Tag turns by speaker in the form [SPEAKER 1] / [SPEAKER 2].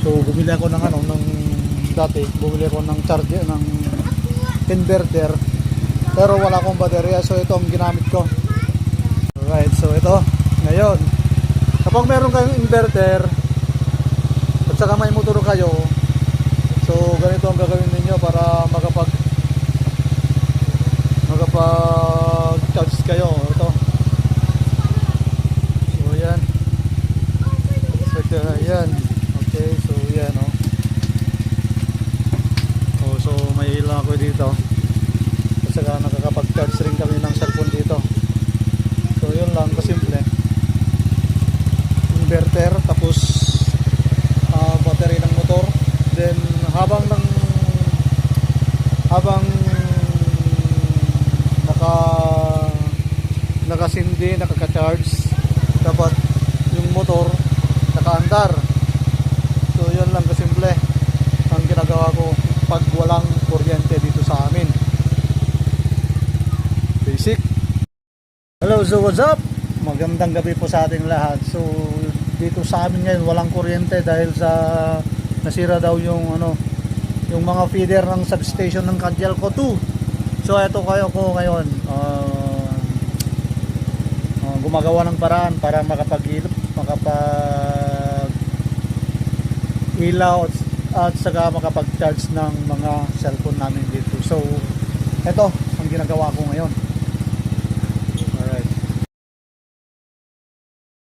[SPEAKER 1] So bumili ako ng bumili ako ng charger, ng inverter, pero wala akong baterya, so ito ang ginamit ko. Alright, so ito ngayon, kapag meron kayong inverter at saka may motor kayo, so ganito ang gagawin ninyo para makapag charge kayo. Ito, so yan, so yan, okay, so yan, so may ilang ako dito at saka nakakapag charge rin kami ng cellphone dito. So yun lang, kasimple, inverter tapos battery ng motor, then habang nakasindi, nakaka-charge, dapat yung motor nakaandar. So yun lang kasimple ang ginagawa ko pag walang kuryente dito sa amin. Basic. Hello, so what's up? Magandang gabi po sa ating lahat. So dito sa amin ngayon walang kuryente dahil sa nasira daw yung mga feeder ng substation ng Cantialco 2. So eto ko ngayon, gumagawa ng paraan para makapag ilaw at saka makapag-charge ng mga cellphone namin dito. So eto ang ginagawa ko ngayon.